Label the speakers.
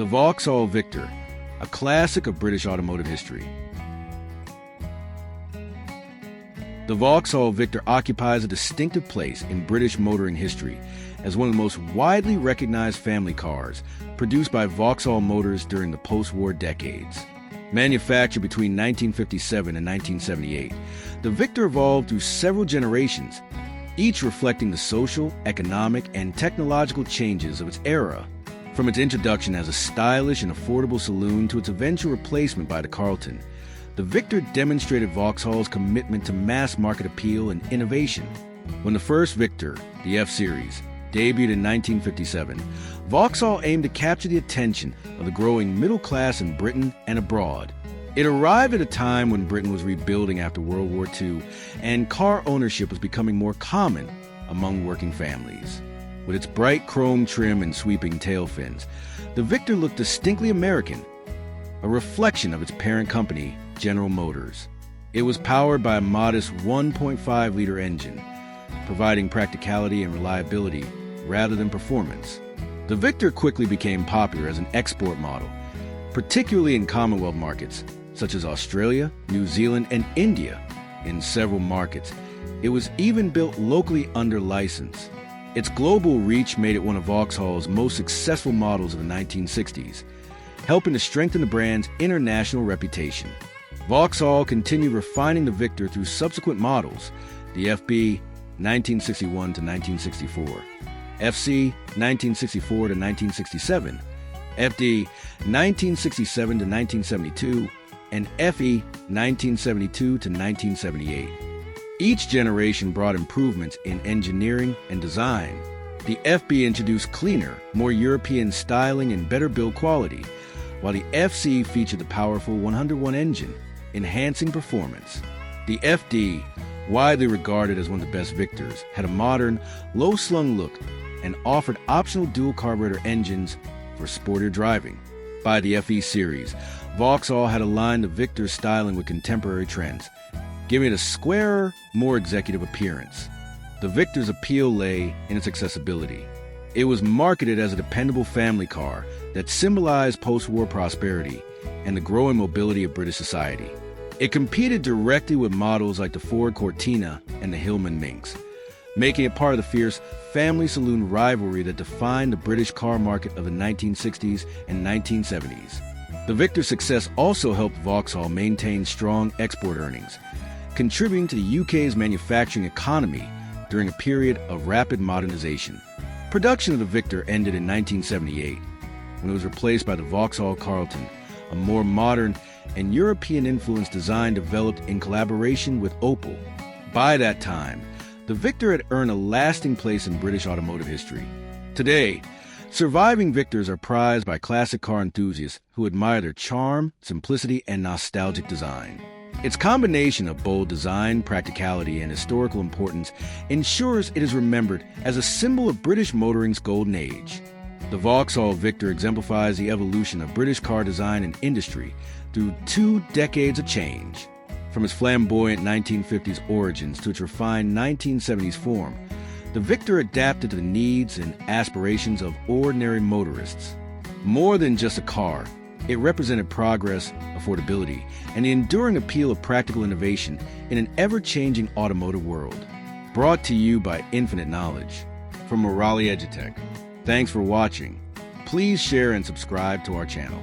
Speaker 1: The Vauxhall Victor, a classic of British automotive history. The Vauxhall Victor occupies a distinctive place in British motoring history as one of the most widely recognized family cars produced by Vauxhall Motors during the post-war decades. Manufactured between 1957 and 1978, the Victor evolved through several generations, each reflecting the social, economic, and technological changes of its era. From its introduction as a stylish and affordable saloon to its eventual replacement by the Carlton, the Victor demonstrated Vauxhall's commitment to mass-market appeal and innovation. When the first Victor, the F-Series, debuted in 1957, Vauxhall aimed to capture the attention of the growing middle class in Britain and abroad. It arrived at a time when Britain was rebuilding after World War II, and car ownership was becoming more common among working families. With its bright chrome trim and sweeping tail fins, the Victor looked distinctly American, a reflection of its parent company, General Motors. It was powered by a modest 1.5-liter engine, providing practicality and reliability rather than performance. The Victor quickly became popular as an export model, particularly in Commonwealth markets such as Australia, New Zealand, and India. In several markets, it was even built locally under license. Its global reach made it one of Vauxhall's most successful models of the 1960s, helping to strengthen the brand's international reputation. Vauxhall continued refining the Victor through subsequent models, the FB 1961 to 1964, FC 1964 to 1967, FD 1967 to 1972, and FE 1972 to 1978. Each generation brought improvements in engineering and design. The FB introduced cleaner, more European styling and better build quality, while the FC featured the powerful 101 engine, enhancing performance. The FD, widely regarded as one of the best Victors, had a modern, low-slung look and offered optional dual carburetor engines for sportier driving. By the FE series, Vauxhall had aligned the Victor's styling with contemporary trends, giving it a squarer, more executive appearance. The Victor's appeal lay in its accessibility. It was marketed as a dependable family car that symbolized post-war prosperity and the growing mobility of British society. It competed directly with models like the Ford Cortina and the Hillman Minx, making it part of the fierce family saloon rivalry that defined the British car market of the 1960s and 1970s. The Victor's success also helped Vauxhall maintain strong export earnings, contributing to the UK's manufacturing economy during a period of rapid modernization. Production of the Victor ended in 1978, when it was replaced by the Vauxhall Carlton, a more modern and European-influenced design developed in collaboration with Opel. By that time, the Victor had earned a lasting place in British automotive history. Today, surviving Victors are prized by classic car enthusiasts who admire their charm, simplicity, and nostalgic design. Its combination of bold design, practicality, and historical importance ensures it is remembered as a symbol of British motoring's golden age. The Vauxhall Victor exemplifies the evolution of British car design and industry through 2 decades of change. From its flamboyant 1950s origins to its refined 1970s form, the Victor adapted to the needs and aspirations of ordinary motorists. More than just a car, it represented progress, affordability, and the enduring appeal of practical innovation in an ever-changing automotive world. Brought to you by Infinite Knowledge. From Morale Edutech, thanks for watching. Please share and subscribe to our channel.